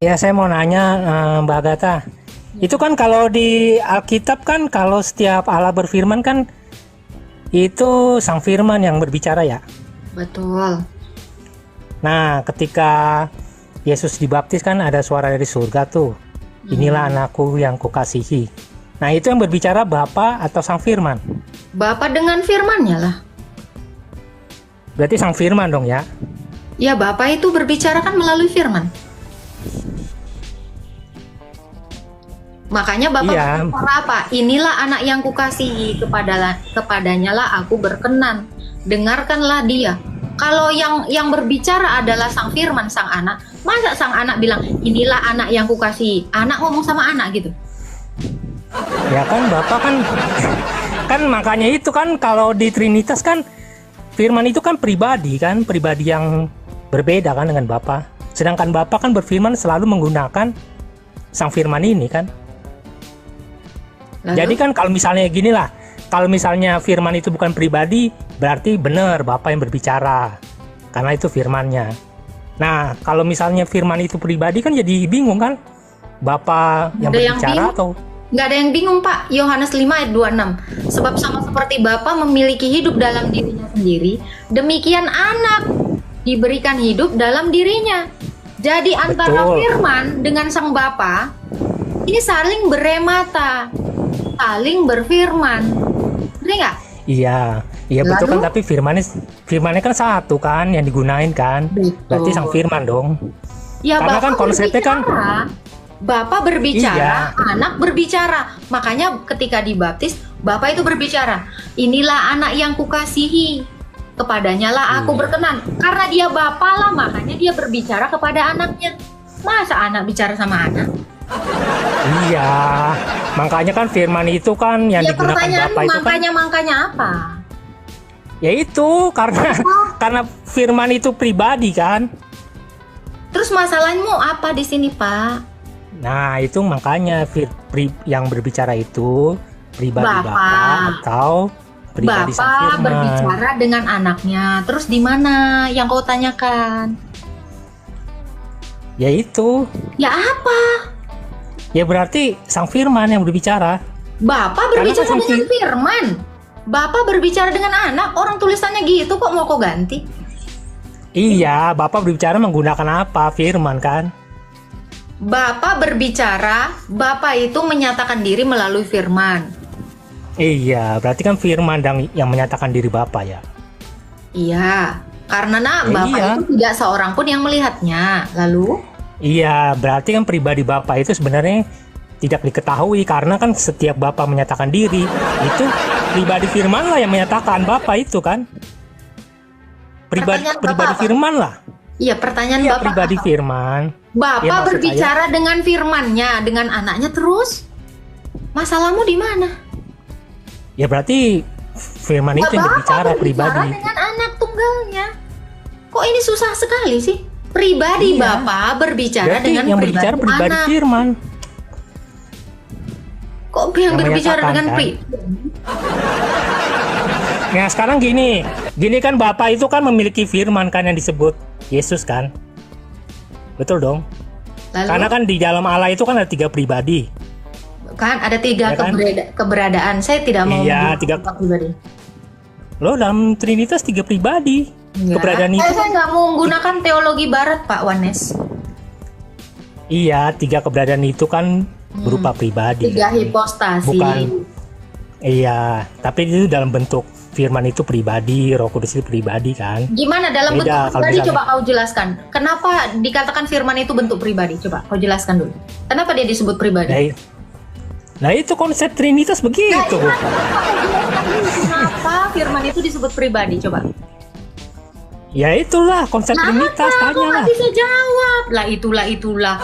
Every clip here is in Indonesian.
Ya, saya mau nanya Mbak Agatha. Itu kan kalau di Alkitab kan kalau setiap Allah berfirman kan itu Sang Firman yang berbicara ya. Betul. Nah, ketika Yesus dibaptis kan ada suara dari surga tuh. Inilah anakku yang kukasihi. Nah, itu yang berbicara Bapa atau Sang Firman? Bapa dengan firman-Nya lah. Berarti Sang Firman dong ya. Ya, Bapa itu berbicara kan melalui firman. Makanya Bapak Iya. berbicara apa? Inilah anak yang kukasihi, kepadanya lah aku berkenan. Dengarkanlah dia. Kalau yang berbicara adalah Sang Firman, Sang Anak, masa Sang Anak bilang inilah anak yang kukasihi? Anak ngomong sama anak gitu. Ya kan Bapak kan kan makanya itu kan kalau di Trinitas kan Firman itu kan pribadi yang berbeda kan dengan Bapa. Sedangkan Bapa kan berfirman selalu menggunakan Sang Firman ini kan. Lalu? Jadi kan kalau misalnya gini lah, kalau misalnya firman itu bukan pribadi, berarti benar Bapak yang berbicara, karena itu firmannya. Nah, kalau misalnya firman itu pribadi kan jadi bingung kan, Bapak yang berbicara atau... Nggak ada yang bingung Pak, Yohanes 5 ayat 26. Sebab sama seperti Bapa memiliki hidup dalam dirinya sendiri, demikian anak diberikan hidup dalam dirinya. Jadi antara Betul. firman dengan sang Bapa, ini saling beremata, saling berfirman. Ngerti nggak? Iya betul kan, tapi firmannya kan satu kan yang digunain kan. Betul. Berarti Sang Firman dong. Ya, Karena Bapak kan konsepnya kan Bapak berbicara, Iya. anak berbicara. Makanya ketika dibaptis, Bapak itu berbicara. Inilah anak yang kukasihi, kepadanya lah aku Iya. berkenan. Karena dia Bapak lah, makanya dia berbicara kepada anaknya. Masa anak bicara sama anak? Iya, makanya kan firman itu kan yang Ya digunakan pertanyaan Bapak itu kan makanya apa? ya itu karena firman itu pribadi kan. Terus masalahmu apa di sini, Pak? Nah, itu makanya yang berbicara itu pribadi Bapak. Bapak atau pribadi Sang Bapak Firman. berbicara dengan anaknya. Terus di mana yang kau tanyakan? Ya itu. Ya apa? Ya berarti Sang Firman yang berbicara. Bapak Karena berbicara kan dengan firman. Bapak berbicara dengan anak. Orang tulisannya gitu kok mau kau ganti? Iya, Bapak berbicara menggunakan apa? Firman kan? Bapak berbicara, Bapak itu menyatakan diri melalui firman. Iya, berarti kan Firman yang menyatakan diri Bapak ya. Iya, karena Ya, Bapak iya. itu tidak seorang pun yang melihatnya. Lalu? Iya, berarti kan pribadi Bapak itu sebenarnya tidak diketahui karena kan setiap Bapak menyatakan diri itu pribadi Firman lah yang menyatakan Bapak itu kan. Pribadi Pertanyaan Bapak apa? Firman lah. Iya, pertanyaan Iya, Bapak pribadi apa? Firman. Bapak Ya, maksud berbicara dengan firmannya, dengan anaknya terus. Masalahmu di mana? Ya berarti Firman itu yang berbicara pribadi. dengan anak tunggalnya. Kok ini susah sekali sih? Pribadi Iya. Bapak berbicara Berarti dengan yang berbicara pribadi anak. Firman. Kok yang yang berbicara menyatakan, dengan kan? Nah sekarang gini kan Bapak itu kan memiliki Firman kan yang disebut Yesus kan. Betul dong. Lalu Karena kan di dalam Allah itu kan ada 3 pribadi. kan ada 3 Ya kan? keberadaan. Saya tidak mau Iya, menggunakan 3. Bapak pribadi. Loh, dalam Trinitas 3 pribadi. Enggak. Keberadaan itu Saya nggak mau menggunakan teologi Barat, Pak Wanes. iya, 3 keberadaan itu kan berupa pribadi. 3 hipostasi. Bukan. Iya, tapi itu dalam bentuk Firman itu pribadi, Roh Kudus itu pribadi kan. Gimana dalam Beda bentuk kalau pribadi? misalnya- Coba kau jelaskan. Kenapa dikatakan firman itu bentuk pribadi? Coba kau jelaskan dulu. Kenapa dia disebut pribadi? Nah itu konsep Trinitas begitu. Kenapa firman itu disebut pribadi? Coba. Ya itulah konsep Trinitas, Aku tanya lah. nggak bisa jawab. Itulah.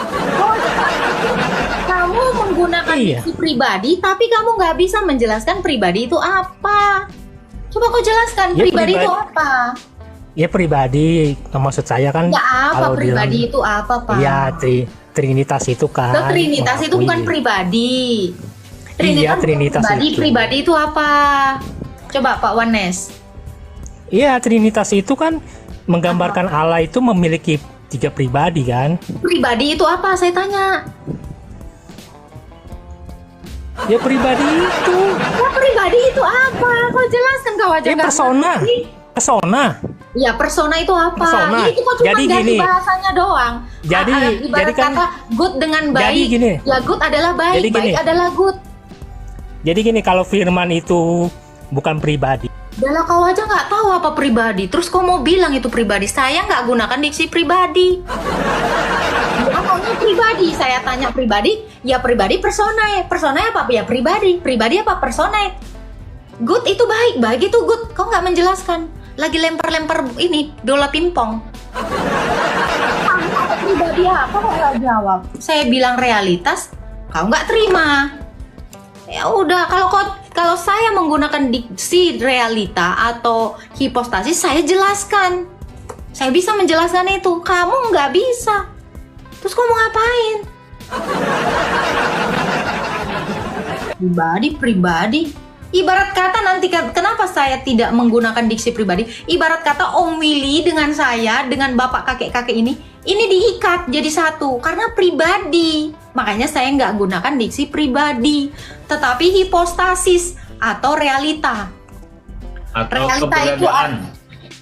Kamu menggunakan Iya. isu pribadi, tapi kamu nggak bisa menjelaskan pribadi itu apa. Coba kau jelaskan Ya, pribadi itu pribadi. apa? Ya pribadi, maksud saya kan Ya apa kalau pribadi dalam- itu apa, Pak? Iya, Trinitas itu kan. Ke Trinitas itu mengakui. bukan pribadi. Iya, Trinitas itu. Pribadi itu apa? Coba Pak Wanes. Iya, Trinitas itu kan menggambarkan Allah itu memiliki 3 pribadi kan? Pribadi itu apa? Saya tanya. Ya pribadi itu. Ya pribadi itu apa? Kau jelaskan kau aja. Ya persona. Persona. Ya persona itu apa? Persona. Ini kok cuma Jadi ganti gini. bahasanya doang. Ibarat jadi kan kata good dengan baik. jadi gini. Ya good adalah baik, Jadi gini. baik adalah good. Jadi gini, kalau firman itu bukan pribadi. Udah kau aja nggak tahu apa pribadi. Terus kau mau bilang itu pribadi? Saya nggak gunakan diksi pribadi. Ya, maunya pribadi. Saya tanya pribadi, ya pribadi personae. Personae apa? Ya pribadi. Pribadi apa? Personae. Good itu baik, baik itu good. Kau nggak menjelaskan. Lagi lempar-lempar ini bola pingpong. Pribadi apa? Kau nggak jawab. Saya bilang realitas, kau nggak terima. Ya udah, kalau saya menggunakan diksi realita atau hipostasis, saya jelaskan. Saya bisa menjelaskan itu. Kamu nggak bisa. Terus kamu ngapain? Pribadi. Ibarat kata nanti, kenapa saya tidak menggunakan diksi pribadi? Ibarat kata Om Willy dengan saya, dengan bapak kakek-kakek ini diikat jadi satu karena pribadi. Makanya saya nggak gunakan diksi pribadi, tetapi hipostasis atau realita. Atau Realita itu keberadaan.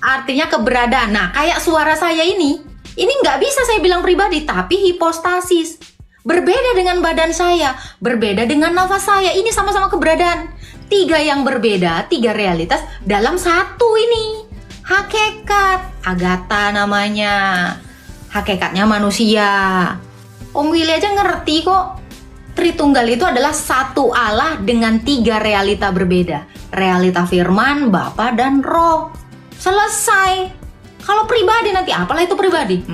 artinya keberadaan. Nah, kayak suara saya ini nggak bisa saya bilang pribadi, tapi hipostasis. Berbeda dengan badan saya, berbeda dengan nafas saya. Ini sama-sama keberadaan. 3 yang berbeda, 3 realitas dalam satu ini. Hakikat, Agatha namanya. Hakikatnya manusia. Om Willy aja ngerti kok. Tritunggal itu adalah satu Allah dengan 3 realita berbeda. Realita firman, Bapa, dan Roh. Selesai. Kalau pribadi nanti, apalah itu pribadi?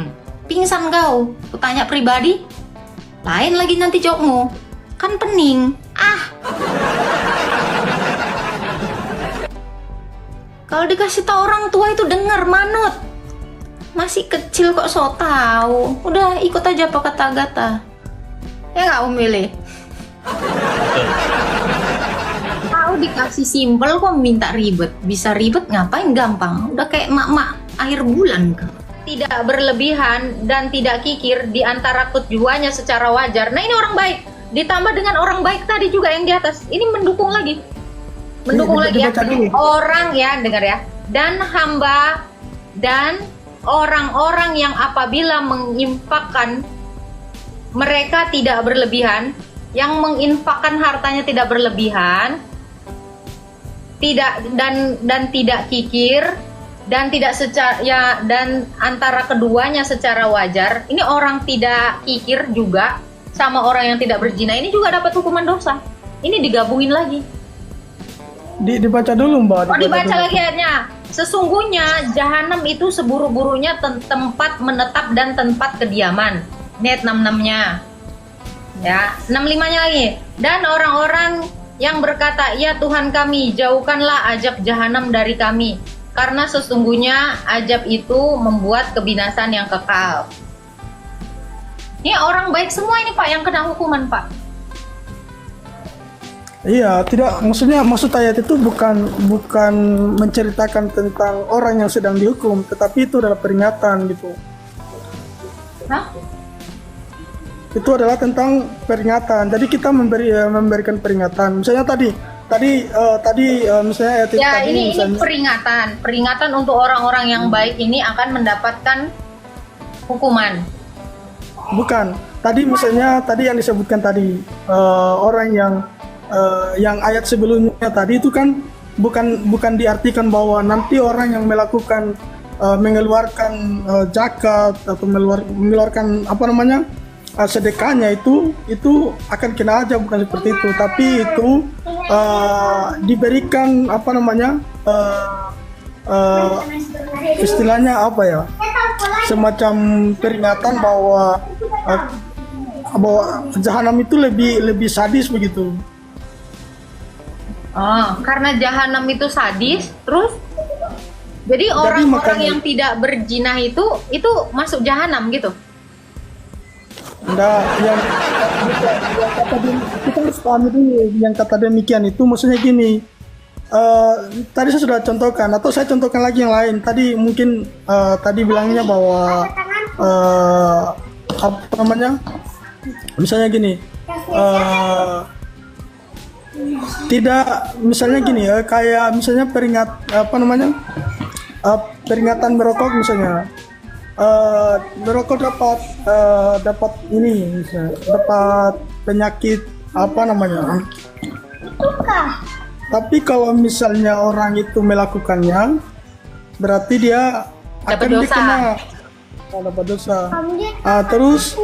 Pingsan kau. Kutanya pribadi, lain lagi nanti jawabmu. Kan pening. Kalau dikasih tahu orang tua itu dengar, manut. Masih kecil kok so tahu. Udah ikut aja apa kata Agatha. Ya nggak Om Willy? Tahu dikasih simpel kok minta ribet. Bisa ribet ngapain, gampang. Udah kayak mak-mak akhir bulan. Tidak berlebihan dan tidak kikir di antara keduanya secara wajar. Nah ini orang baik. Ditambah dengan orang baik tadi juga yang di atas. Ini mendukung lagi. Mendukung lagi ya. Orang ya, dengar ya. Dan hamba dan orang-orang yang apabila menginfakkan mereka tidak berlebihan, yang menginfakkan hartanya tidak berlebihan, tidak dan tidak kikir dan tidak dan antara keduanya secara wajar. Ini orang tidak kikir juga sama orang yang tidak berzina ini juga dapat hukuman dosa. Ini digabungin lagi. Dibaca dulu Mbak. Dibaca lagi ayatnya. Sesungguhnya jahanam itu seburu-burunya tempat menetap dan tempat kediaman. Net 66-nya. Ya, 65-nya lagi. Dan orang-orang yang berkata, "Ya Tuhan kami, jauhkanlah ajab jahanam dari kami, karena sesungguhnya ajab itu membuat kebinasan yang kekal." Ini orang baik semua ini Pak yang kena hukuman Pak. Iya, tidak, maksud ayat itu bukan menceritakan tentang orang yang sedang dihukum, tetapi itu adalah peringatan gitu. Hah? Itu adalah tentang peringatan. Jadi kita memberikan peringatan. Misalnya tadi misalnya ayat Ya, tadi ini misalnya, peringatan untuk orang-orang yang baik ini akan mendapatkan hukuman. bukan. Tadi misalnya yang disebutkan tadi orang yang ayat sebelumnya tadi itu kan bukan diartikan bahwa nanti orang yang melakukan mengeluarkan zakat atau mengeluarkan sedekahnya itu akan kena aja, bukan seperti itu, tapi itu diberikan istilahnya semacam peringatan bahwa jahanam itu lebih sadis begitu. Oh, karena jahanam itu sadis, terus jadi orang-orang yang tidak berzina itu masuk jahanam gitu. Enggak, kita harus pahami dulu yang kata demikian itu maksudnya gini. Tadi saya sudah contohkan, atau saya contohkan lagi yang lain. Tadi mungkin tadi bilangnya bahwa apa namanya, misalnya gini, tidak, misalnya gini ya, kayak misalnya apa namanya, peringatan merokok misalnya, merokok dapat ini, misalnya, dapat penyakit apa namanya. Tapi kalau misalnya orang itu melakukannya, berarti dia Dapat akan dosa. dikena, dapat dosa. Terus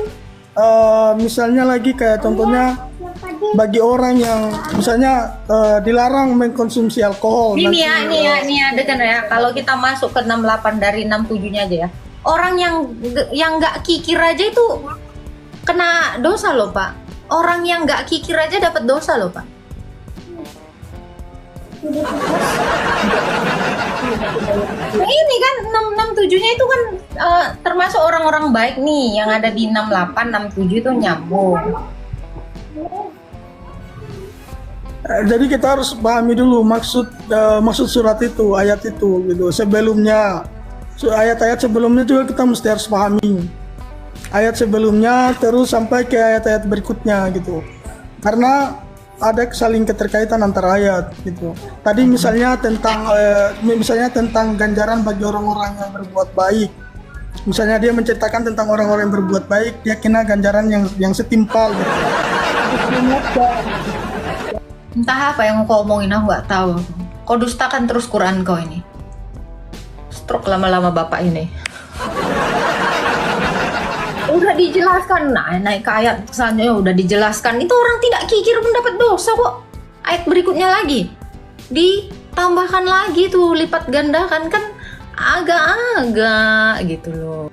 misalnya lagi kayak contohnya bagi orang yang misalnya dilarang mengkonsumsi alkohol. Ini nanti, nih ya, dengar ya. Kalau kita masuk ke 68 dari 67-nya aja ya. Orang yang nggak kikir aja itu kena dosa loh, Pak. Orang yang nggak kikir aja dapat dosa loh, Pak. Nah, ini kan 667-nya itu kan termasuk orang-orang baik nih, yang ada di 68, 67 itu nyambung. Jadi kita harus pahami dulu maksud surat itu, ayat itu gitu. Sebelumnya, ayat-ayat sebelumnya juga kita mesti harus pahami. Ayat sebelumnya terus sampai ke ayat-ayat berikutnya gitu. Karena ada saling keterkaitan antara ayat gitu. Tadi misalnya tentang ganjaran bagi orang-orang yang berbuat baik. Misalnya dia menceritakan tentang orang-orang yang berbuat baik, dia kena ganjaran yang setimpal gitu. Entah apa yang kau omongin, aku nggak tahu. Kau dustakan terus Quran kau ini. Stroke lama-lama bapak ini. Udah dijelaskan, naik ke ayat selanjutnya udah dijelaskan. Itu orang tidak kikir pun dapat dosa kok. Ayat berikutnya lagi ditambahkan lagi tuh, lipat gandakan, kan agak-agak gitu loh.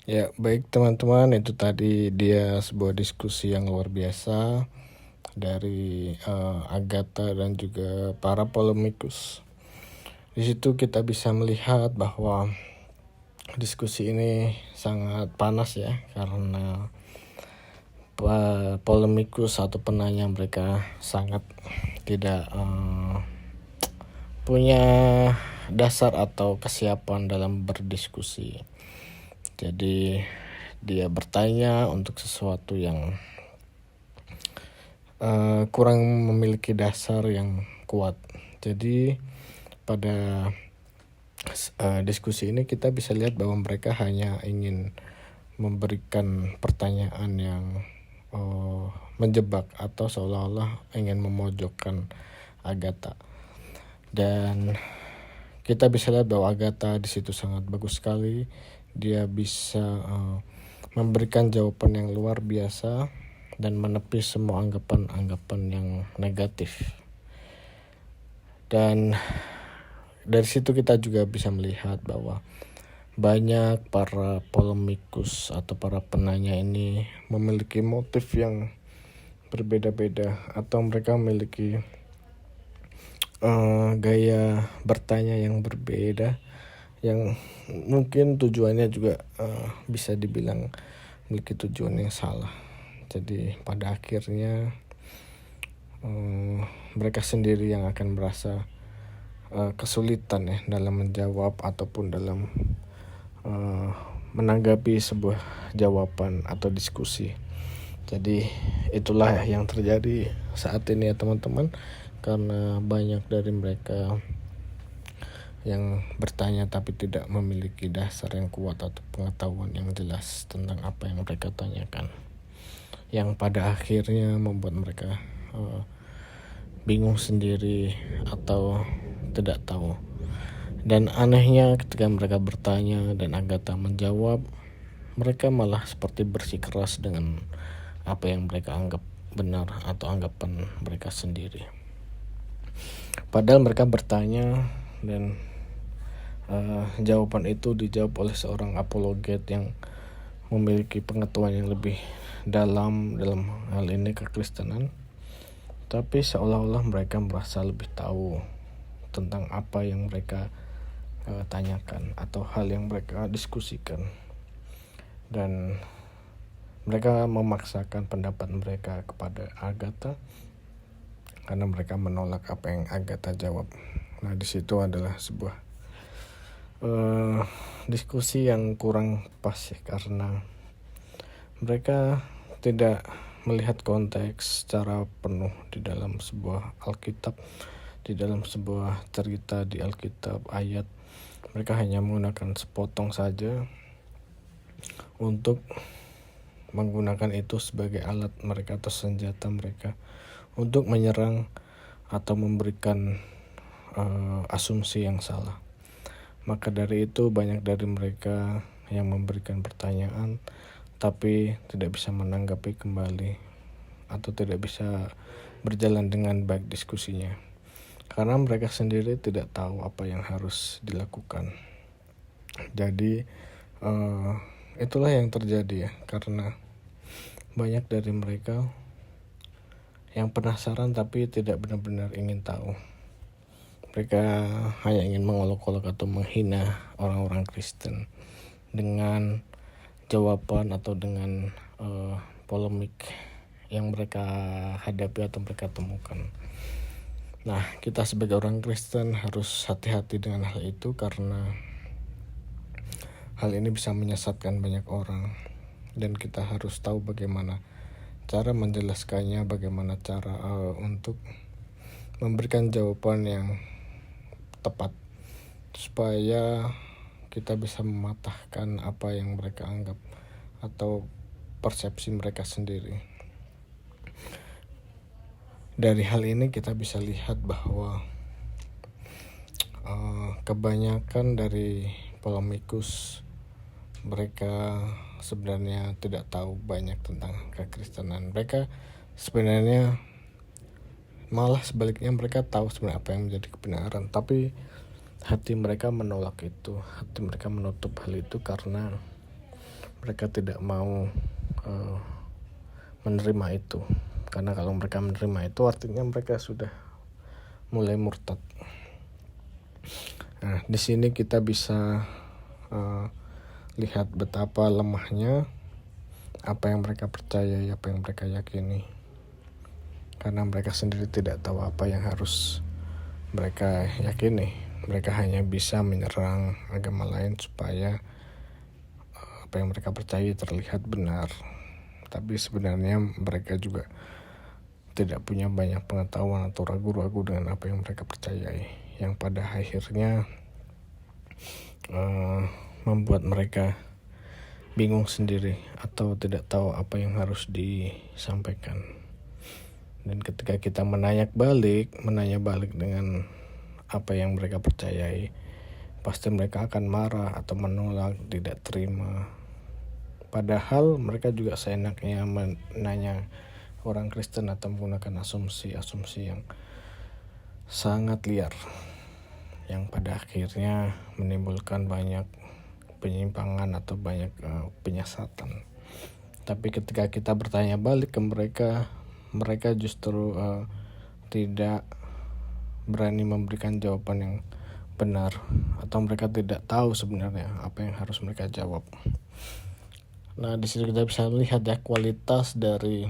Ya, baik teman-teman, itu tadi dia sebuah diskusi yang luar biasa dari Agatha dan juga para polemikus. Di situ kita bisa melihat bahwa diskusi ini sangat panas ya, karena polemikus atau penanya mereka sangat tidak punya dasar atau kesiapan dalam berdiskusi. Jadi dia bertanya untuk sesuatu yang kurang memiliki dasar yang kuat. Jadi pada diskusi ini kita bisa lihat bahwa mereka hanya ingin memberikan pertanyaan yang menjebak atau seolah-olah ingin memojokkan Agatha. Dan kita bisa lihat bahwa Agatha di situ sangat bagus sekali. Dia bisa memberikan jawaban yang luar biasa dan menepis semua anggapan-anggapan yang negatif. Dan dari situ kita juga bisa melihat bahwa banyak para polemikus atau para penanya ini memiliki motif yang berbeda-beda, atau mereka memiliki gaya bertanya yang berbeda, yang mungkin tujuannya juga bisa dibilang memiliki tujuan yang salah. Jadi pada akhirnya mereka sendiri yang akan merasa kesulitan ya dalam menjawab ataupun dalam menanggapi sebuah jawaban atau diskusi. Jadi itulah yang terjadi saat ini ya teman-teman, karena banyak dari mereka yang bertanya tapi tidak memiliki dasar yang kuat atau pengetahuan yang jelas tentang apa yang mereka tanyakan, yang pada akhirnya membuat mereka bingung sendiri atau tidak tahu. Dan anehnya ketika mereka bertanya dan Agatha menjawab, mereka malah seperti bersikeras dengan apa yang mereka anggap benar atau anggapan mereka sendiri. Padahal mereka bertanya dan jawaban itu dijawab oleh seorang apologet yang memiliki pengetahuan yang lebih dalam hal ini kekristenan. Tapi seolah-olah mereka merasa lebih tahu tentang apa yang mereka tanyakan atau hal yang mereka diskusikan. Dan mereka memaksakan pendapat mereka kepada Agatha karena mereka menolak apa yang Agatha jawab. Nah, di situ adalah sebuah diskusi yang kurang pas ya, karena mereka tidak melihat konteks secara penuh di dalam sebuah Alkitab, di dalam sebuah cerita di Alkitab ayat. Mereka hanya menggunakan sepotong saja untuk menggunakan itu sebagai alat mereka atau senjata mereka untuk menyerang atau memberikan asumsi yang salah. Maka dari itu banyak dari mereka yang memberikan pertanyaan tapi tidak bisa menanggapi kembali atau tidak bisa berjalan dengan baik diskusinya, karena mereka sendiri tidak tahu apa yang harus dilakukan. Jadi itulah yang terjadi ya, karena banyak dari mereka yang penasaran tapi tidak benar-benar ingin tahu. Mereka hanya ingin mengolok-olok atau menghina orang-orang Kristen dengan jawaban atau dengan polemik yang mereka hadapi atau mereka temukan. Nah, kita sebagai orang Kristen harus hati-hati dengan hal itu, karena hal ini bisa menyesatkan banyak orang, dan kita harus tahu bagaimana cara menjelaskannya, bagaimana cara untuk memberikan jawaban yang tepat supaya kita bisa mematahkan apa yang mereka anggap atau persepsi mereka sendiri. Dari hal ini kita bisa lihat bahwa kebanyakan dari polemikus mereka sebenarnya tidak tahu banyak tentang kekristenan. Mereka sebenarnya malah sebaliknya, mereka tahu sebenarnya apa yang menjadi kebenaran, tapi hati mereka menolak itu, hati mereka menutup hal itu karena mereka tidak mau menerima itu. Karena kalau mereka menerima itu artinya mereka sudah mulai murtad. Nah, di sini kita bisa lihat betapa lemahnya apa yang mereka percayai, apa yang mereka yakini. Karena mereka sendiri tidak tahu apa yang harus mereka yakini. Mereka hanya bisa menyerang agama lain supaya apa yang mereka percayai terlihat benar. Tapi sebenarnya mereka juga tidak punya banyak pengetahuan atau ragu-ragu dengan apa yang mereka percayai, yang pada akhirnya membuat mereka bingung sendiri atau tidak tahu apa yang harus disampaikan. Dan ketika kita menanya balik dengan apa yang mereka percayai, pasti mereka akan marah atau menolak, tidak terima. Padahal mereka juga seenaknya menanya orang Kristen atau menggunakan asumsi-asumsi yang sangat liar, yang pada akhirnya menimbulkan banyak penyimpangan atau banyak penyesatan. Tapi ketika kita bertanya balik ke mereka, mereka justru tidak berani memberikan jawaban yang benar, atau mereka tidak tahu sebenarnya apa yang harus mereka jawab. Nah, di sini kita bisa melihat ya kualitas dari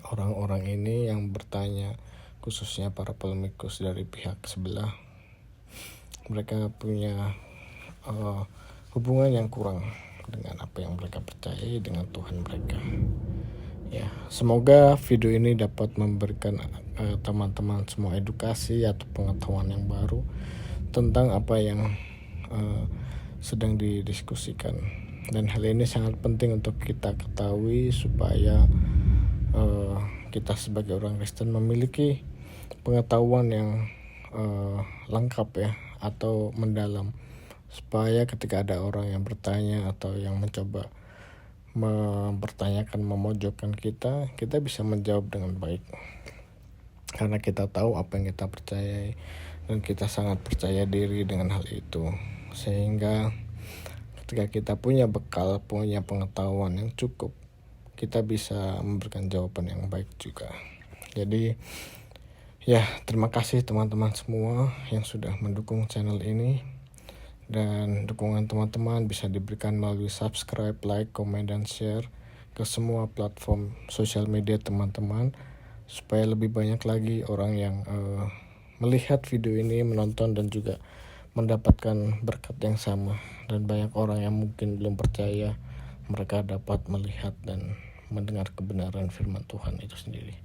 orang-orang ini yang bertanya, khususnya para polemikus dari pihak sebelah. Mereka punya hubungan yang kurang dengan apa yang mereka percayai dengan Tuhan mereka. Ya, semoga video ini dapat memberikan teman-teman semua edukasi atau pengetahuan yang baru tentang apa yang sedang didiskusikan. Dan hal ini sangat penting untuk kita ketahui supaya kita sebagai orang Kristen memiliki pengetahuan yang lengkap ya, atau mendalam, supaya ketika ada orang yang bertanya atau yang mencoba mempertanyakan, memojokkan kita bisa menjawab dengan baik, karena kita tahu apa yang kita percayai dan kita sangat percaya diri dengan hal itu. Sehingga ketika kita punya bekal, punya pengetahuan yang cukup, kita bisa memberikan jawaban yang baik juga. Jadi ya, terima kasih teman-teman semua yang sudah mendukung channel ini. Dan dukungan teman-teman bisa diberikan melalui subscribe, like, komen, dan share ke semua platform sosial media teman-teman, supaya lebih banyak lagi orang yang melihat video ini, menonton, dan juga mendapatkan berkat yang sama. Dan banyak orang yang mungkin belum percaya, mereka dapat melihat dan mendengar kebenaran firman Tuhan itu sendiri.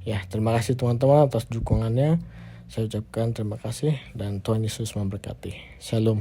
Ya, terima kasih teman-teman atas dukungannya. Saya ucapkan terima kasih dan Tuhan Yesus memberkati. Shalom.